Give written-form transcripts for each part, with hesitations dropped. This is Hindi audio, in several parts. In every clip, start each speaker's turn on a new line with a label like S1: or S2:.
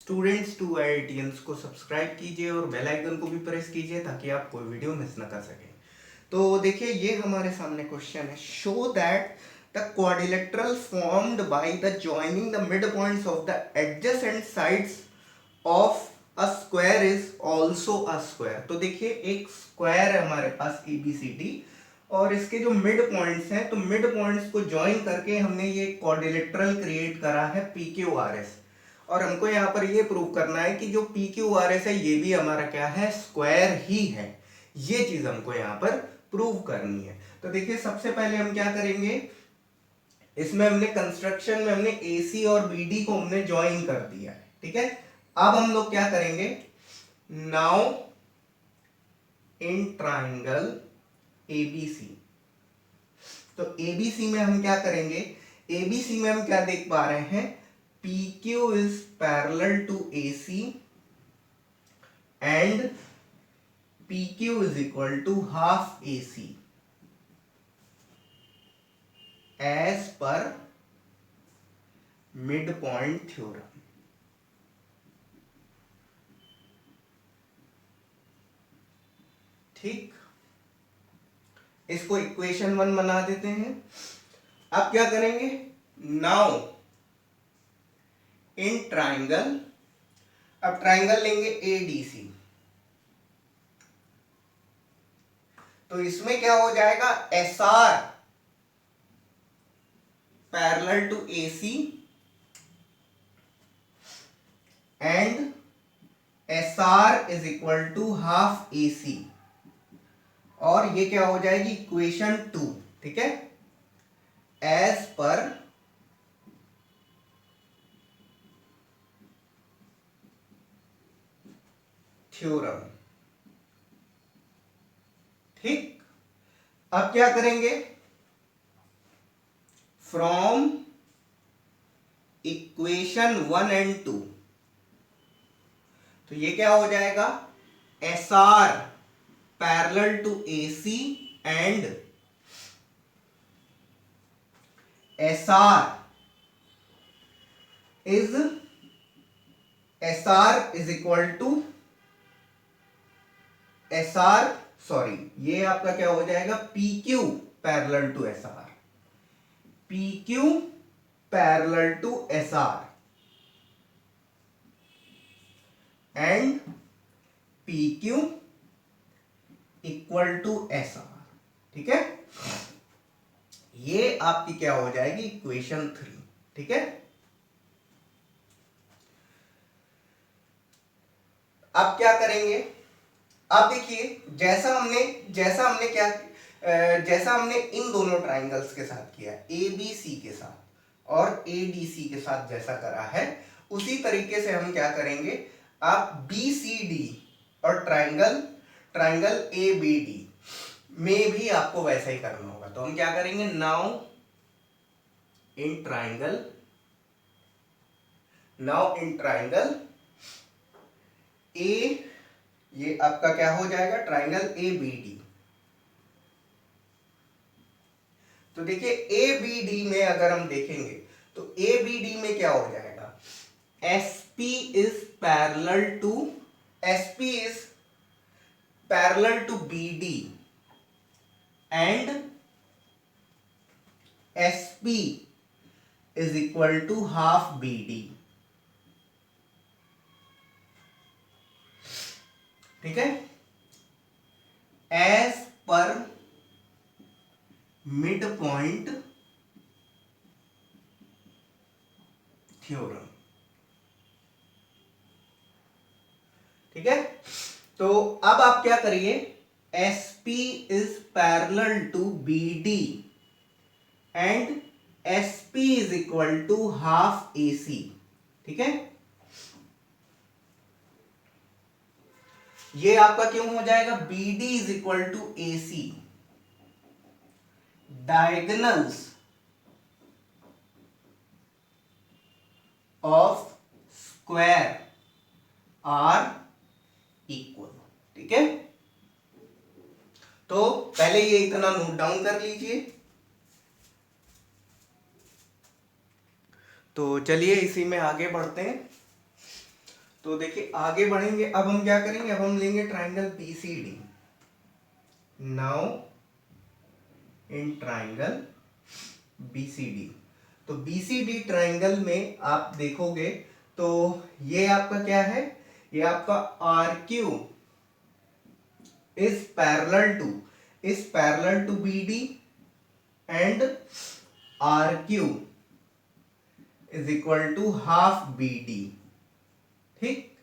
S1: स्टूडेंट्स टू आईआईटियंस को सब्सक्राइब कीजिए और बेल आइकन को भी प्रेस कीजिए ताकि आप कोई वीडियो मिस ना कर सकें। तो देखिए ये हमारे सामने क्वेश्चन है, show that the quadrilateral formed by the joining the mid points of the adjacent sides of a square is also a square. तो देखिए एक स्क्वायर है हमारे पास ABCD और इसके जो मिड पॉइंट्स हैं, तो मिड पॉइंट्स को ज्वाइन करके हमने ये क्वाड्रिलेटरल क्रिएट करा है PQRS। और हमको यहाँ पर ये प्रूव करना है कि जो PQRS है ये भी हमारा क्या है, स्क्वायर ही है। ये चीज हमको यहाँ पर प्रूव करनी है। तो देखिए सबसे पहले हम क्या करेंगे, इसमें हमने कंस्ट्रक्शन में हमने AC और BD को हमने ज्वाइन कर दिया है, ठीक है। अब हम लोग क्या करेंगे, नाउ इन ट्राइंगल ABC, तो ABC में हम क्या करेंगे, ABC में हम क्या देख पा रहे हैं, PQ is parallel to AC and PQ is equal to half AC as per midpoint theorem। ठीक, इसको इक्वेशन 1 बना देते हैं। अब क्या करेंगे, नाउ इन ट्राइंगल, अब ट्राइंगल लेंगे ADC, तो इसमें क्या हो जाएगा, SR parallel to AC and SR is equal to half AC, और ये क्या हो जाएगी, इक्वेशन 2, ठीक है, एज पर थ्योरम। ठीक, अब क्या करेंगे, फ्रॉम इक्वेशन 1 एंड 2, तो ये क्या हो जाएगा, SR parallel to AC and SR is equal to SR, sorry ये आपका क्या हो जाएगा, PQ parallel to SR, PQ parallel to SR and PQ equal to SR, ठीक है। ये आपकी क्या हो जाएगी, इक्वेशन 3, ठीक है। अब क्या करेंगे, अब देखिए जैसा हमने इन दोनों ट्राइंगल्स के साथ किया, ABC के साथ और ADC के साथ जैसा करा है, उसी तरीके से हम क्या करेंगे, आप BCD और ट्राइंगल ABD में भी आपको वैसा ही करना होगा। तो हम क्या करेंगे, नाउ इन ट्राइंगल A, ये आपका क्या हो जाएगा, ट्राइंगल ABD। तो देखिए ABD में अगर हम देखेंगे तो ABD में क्या हो जाएगा, SP is parallel to BD and SP is equal to half BD, ठीक है, as per mid point theorem, ठीक है। तो अब आप क्या करिए, SP is parallel to BD and SP is equal to half AC, ठीक है। ये आपका क्यों हो जाएगा, BD is equal to AC, diagonals of square are equal, ठीक है। तो पहले ये इतना नोट डाउन कर लीजिए। तो चलिए इसी में आगे बढ़ते हैं। तो देखिए आगे बढ़ेंगे, अब हम क्या करेंगे, अब हम लेंगे triangle BCD। Now in triangle BCD, तो BCD ट्राइंगल में आप देखोगे तो ये आपका क्या है, ये आपका RQ is parallel to BD and RQ is equal to half BD। ठीक,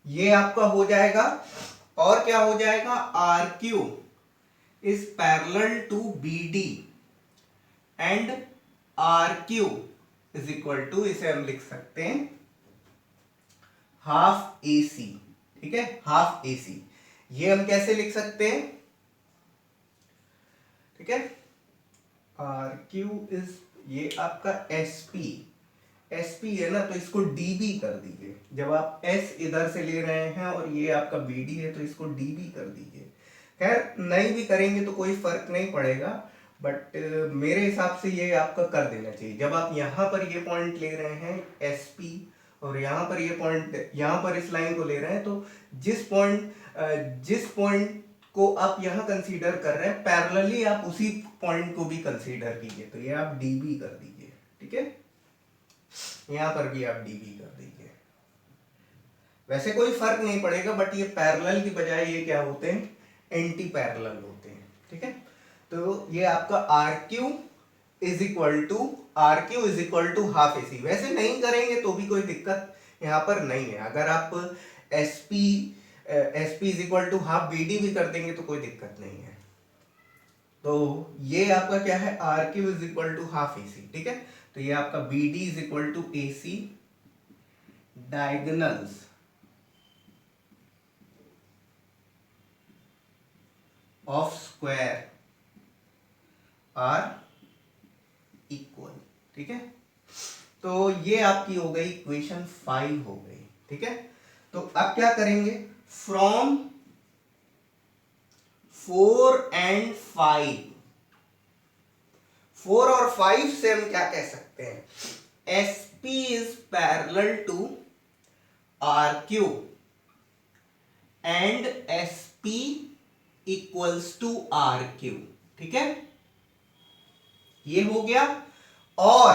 S1: ये आपका हो जाएगा। और क्या हो जाएगा, RQ is parallel to BD and RQ is equal to, इसे हम लिख सकते हैं हाफ AC। ठीक है, हाफ AC, ये हम कैसे लिख सकते हैं, ठीक है, RQ इज, ये आपका SP है ना, तो इसको DB कर दीजिए। जब आप S इधर से ले रहे हैं और ये आपका BD है तो इसको DB कर दीजिए। खैर नहीं भी करेंगे तो कोई फर्क नहीं पड़ेगा, बट मेरे हिसाब से ये आपका कर देना चाहिए। जब आप यहाँ पर ये पॉइंट ले रहे हैं SP और यहाँ पर ये पॉइंट, यहाँ पर इस लाइन को ले रहे हैं, तो जिस पॉइंट को आप यहाँ कंसीडर कर रहे हैं पैरेलली आप उसी पॉइंट को भी कंसीडर कीजिए। तो ये आप DB कर दीजिए। ठीक है, यहाँ पर भी आप DB कर दीजिए। वैसे कोई फर्क नहीं पड़ेगा, बट ये पैरेलल की बजाय ये क्या होते हैं, एंटी पैरेलल होते हैं। ठीक है, तो ये आपका RQ is equal to half AC। वैसे नहीं करेंगे तो भी कोई दिक्कत यहाँ पर नहीं है। अगर आप SP is equal to half BD भी कर देंगे तो कोई दिक्कत नहीं है। तो ये आपका क्या है, RQ is equal to half AC। ठीक है, तो ये आपका BD is equal to AC, diagonals of square are equal. ठीक है, तो ये आपकी हो गई इक्वेशन 5 हो गई। ठीक है, तो अब क्या करेंगे, फ्रॉम 4 and 5, 4 और 5 से हम क्या कह सकते हैं, SP is parallel to RQ and SP equals to RQ। ठीक है, ये हो गया। और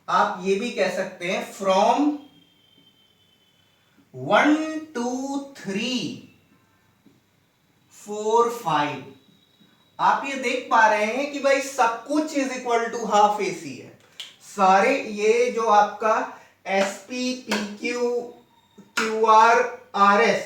S1: आप ये भी कह सकते हैं फ्रॉम 1 2 3 4 5, आप ये देख पा रहे हैं कि भाई सब कुछ is equal to half AC है। सारे ये जो आपका SP PQ QR RS,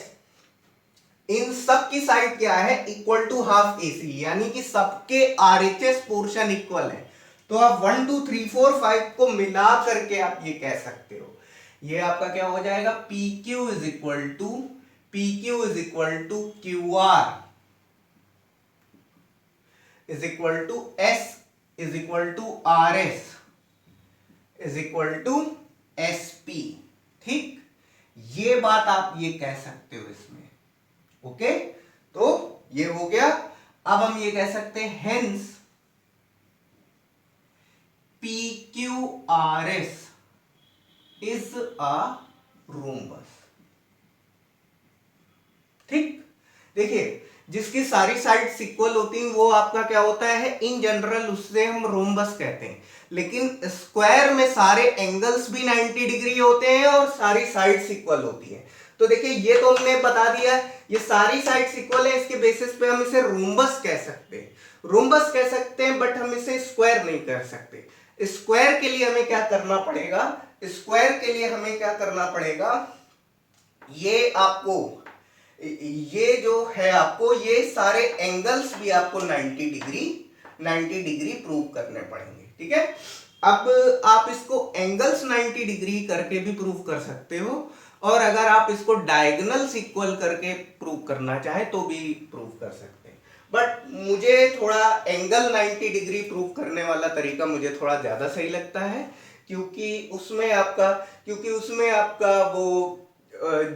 S1: इन सब की साइड क्या है, इक्वल टू हाफ AC, यानी कि सबके RHS पोर्शन इक्वल है। तो आप 1 2 3 4 5 को मिला करके आप ये कह सकते हो, ये आपका क्या हो जाएगा, PQ is equal to QR is equal to S is equal to RS is equal to SP। ठीक, ये बात आप ये कह सकते हो इसमें। ओके, तो ये हो गया। अब हम ये कह सकते हैं hence PQRS is a rhombus. ठीक, देखिए जिसकी सारी साइड्स इक्वल होती हैं वो आपका क्या होता है, इन जनरल उससे हम रोम्बस कहते हैं। लेकिन स्क्वायर में सारे एंगल्स भी 90 डिग्री होते हैं और सारी साइड्स इक्वल होती हैं। तो देखिए ये तो हमने बता दिया, ये सारी साइड्स इक्वल है, इसके बेसिस पे हम इसे रोम्बस कह सकते हैं, रोम्बस कह सकते हैं, बट हम इसे स्क्वायर नहीं कह सकते। स्क्वायर के लिए हमें क्या करना पड़ेगा, स्क्वायर के लिए हमें क्या करना पड़ेगा, ये आपको, ये जो है आपको ये सारे एंगल्स भी आपको 90 डिग्री प्रूव करने पड़ेंगे। ठीक है, अब आप इसको एंगल्स 90 डिग्री करके भी प्रूव कर सकते हो, और अगर आप इसको डायगोनल्स इक्वल करके प्रूव करना चाहे तो भी प्रूव कर सकते हैं। बट मुझे थोड़ा एंगल 90 डिग्री प्रूव करने वाला तरीका मुझे थोड़ा ज्यादा सही लगता है, क्योंकि उसमें आपका वो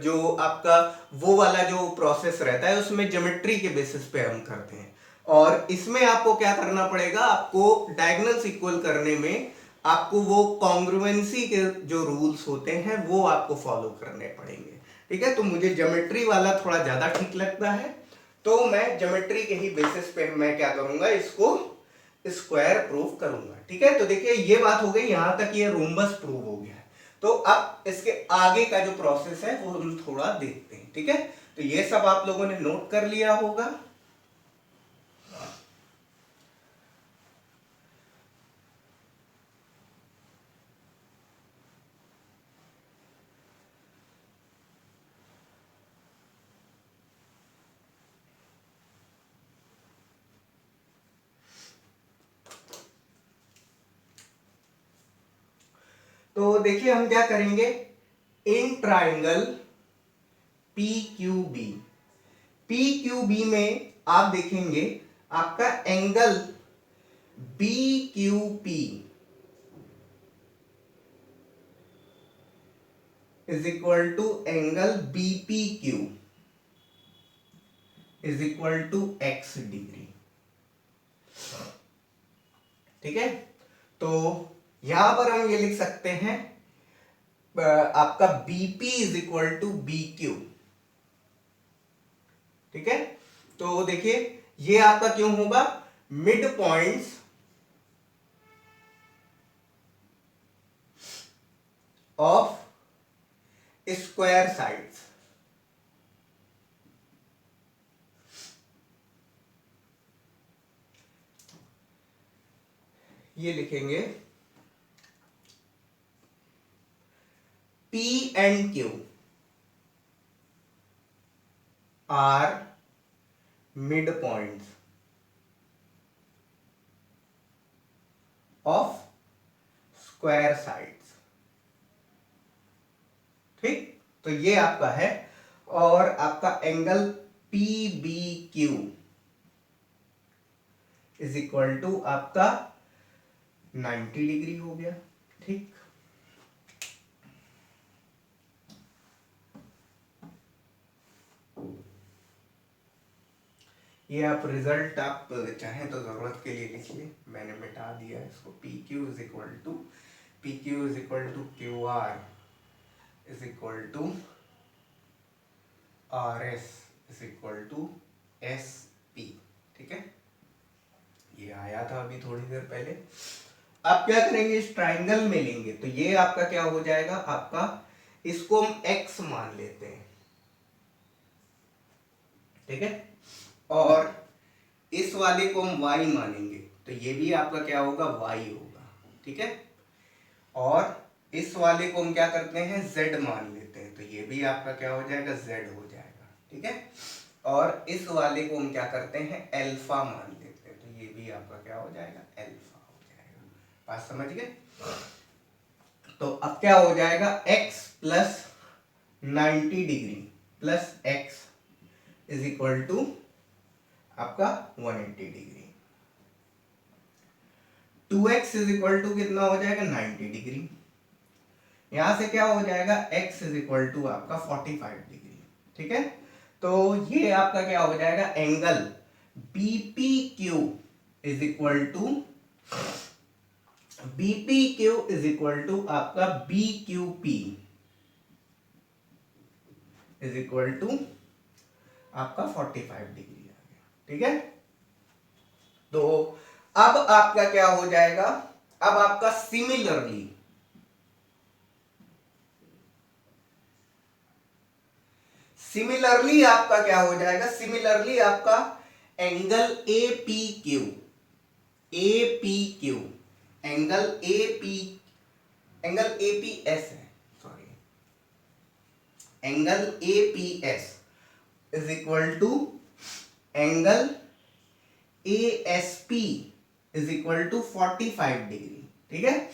S1: जो आपका वो वाला जो प्रोसेस रहता है उसमें ज्योमेट्री के बेसिस पे हम करते हैं, और इसमें आपको क्या करना पड़ेगा, आपको डायगोनल्स इक्वल करने में आपको वो कॉन्ग्रुएंसी के जो रूल्स होते हैं वो आपको फॉलो करने पड़ेंगे। ठीक है, तो मुझे ज्योमेट्री वाला थोड़ा ज्यादा ठीक लगता है, तो मैं ज्योमेट्री के ही बेसिस पे मैं क्या करूंगा, इसको स्क्वायर प्रूव करूंगा। ठीक है, तो देखिए ये बात हो गई, यहां तक ये रोम्बस प्रूव हो गया है। तो अब इसके आगे का जो प्रोसेस है वो हम थोड़ा देखते हैं। ठीक है, तो ये सब आप लोगों ने नोट कर लिया होगा। तो देखिए हम क्या करेंगे, in triangle P Q B, P Q B में आप देखेंगे आपका angle B Q P is equal to angle BP Q is equal to x degree. ठीक है, तो यहां पर हम ये लिख सकते हैं आपका BP is equal to B Q. ठीक है, तो देखिए ये आपका क्यों होगा, mid points of square sides. ये लिखेंगे P and Q are midpoints of square sides। ठीक, तो ये आपका है, और आपका angle P B Q is equal to आपका 90 डिग्री हो गया। ठीक, ये आप रिजल्ट आप चाहें तो जरूरत के लिए लिखिए, मैंने मिटा दिया है इसको। P Q is equal to Q R is equal to R S is equal to S P. ठीक है, ये आया था अभी थोड़ी देर पहले। आप क्या करेंगे, इस ट्राइंगल में लेंगे तो ये आपका क्या हो जाएगा, आपका इसको हम x मान लेते हैं। ठीक है, और इस वाले को हम y मानेंगे तो ये भी आपका क्या होगा, y होगा। ठीक है, और इस वाले को हम क्या करते हैं, z मान लेते हैं तो ये भी आपका क्या हो जाएगा, z हो जाएगा। ठीक है, और इस वाले को हम क्या करते हैं, अल्फा मान लेते हैं तो ये भी आपका क्या हो जाएगा, अल्फा हो जाएगा। बात समझ गए? तो अब क्या हो जाएगा, x plus 90 degree plus x is equal to आपका 180 degree. 2x is equal to कितना हो जाएगा, 90 डिग्री। यहां से क्या हो जाएगा, x इज इक्वल टू आपका 45 डिग्री। ठीक है, तो ये आपका क्या हो जाएगा, angle BP Q is equal to आपका B Q P is equal to आपका 45 डिग्री आ गया। ठीक है, तो अब आपका क्या हो जाएगा, अब आपका सिमिलरली आपका क्या हो जाएगा, सिमिलरली आपका angle A P Q angle A P S है, sorry, angle A P S is equal to angle A S P is equal to 45 degree. ठीक है,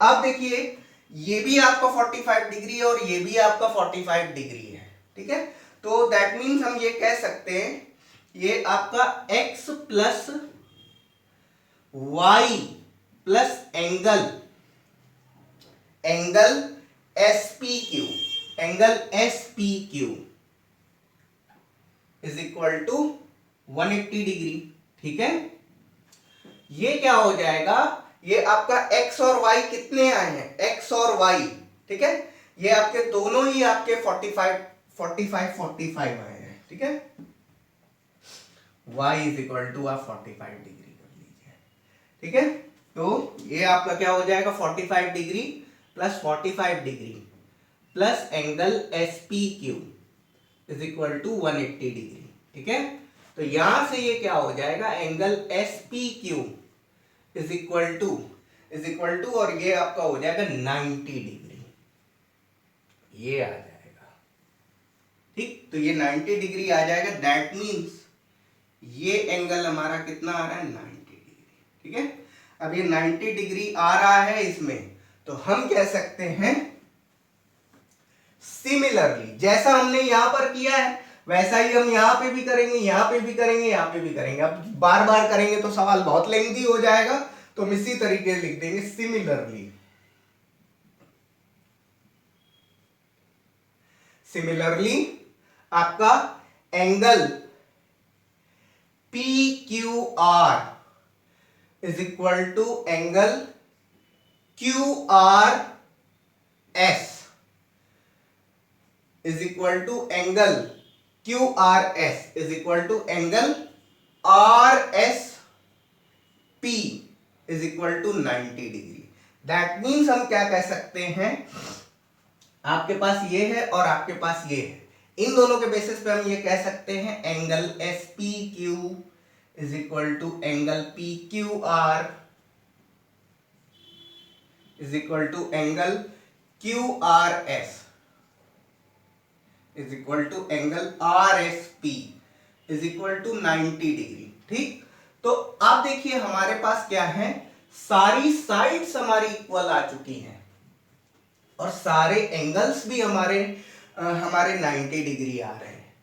S1: अब देखिए ये भी आपका 45 डिग्री और ये भी आपका 45 डिग्री है। ठीक है, तो दैट मीन्स हम ये कह सकते हैं ये आपका x plus y plus angle S P Q is equal to 180 degree. ठीक है, ये क्या हो जाएगा, ये आपका x और y कितने आए हैं, x और y, ठीक है, ये आपके दोनों ही आपके 45 आए हैं, ठीक है, y इज इक्वल टू आप 45 डिग्री कर लीजिए, ठीक है। तो ये आपका क्या हो जाएगा 45 degree plus 45 degree plus angle SPQ is equal to 180 degree, ठीक है। तो यहां से ये क्या हो जाएगा, angle SPQ is equal to और ये आपका हो जाएगा 90 डिग्री, ये आ जाएगा, ठीक। तो ये 90 डिग्री आ जाएगा, दैट मीन्स ये एंगल हमारा कितना आ रहा है 90 डिग्री, ठीक है। अब ये 90 डिग्री आ रहा है इसमें, तो हम कह सकते हैं सिमिलरली जैसा हमने यहां पर किया है वैसा ही हम यहां पे भी करेंगे, यहां पे भी करेंगे, यहां पे भी करेंगे। अब बार बार करेंगे तो सवाल बहुत लेंथी हो जाएगा, तो हम इसी तरीके से लिख देंगे सिमिलरली आपका angle PQR is equal to angle QRS is equal to angle QRS is equal to angle RSP is equal to 90 degree. That means हम क्या कह सकते हैं, आपके पास ये है और आपके पास ये है, इन दोनों के बेसिस पे हम ये कह सकते हैं angle SPQ is equal to angle PQR is equal to angle QRS is equal to angle RSP is equal to 90 degree, ठीक। तो आप देखिए हमारे पास क्या है, सारी साइड्स हमारी इक्वल आ चुकी हैं और सारे एंगल्स भी हमारे 90 डिग्री आ रहे हैं,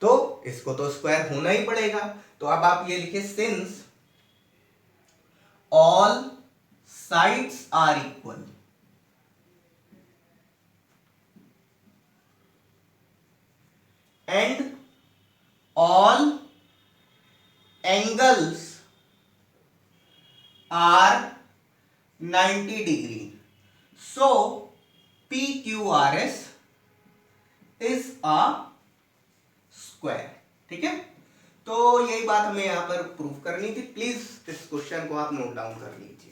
S1: तो इसको तो स्क्वायर होना ही पड़ेगा। तो अब आप ये लिखिए since all sides are equal and all angles are 90 degree, so PQRS is a square, ठीक है। तो यही बात हमें यहां पर प्रूफ करनी थी। प्लीज इस क्वेश्चन को आप नोट डाउन कर लीजिए।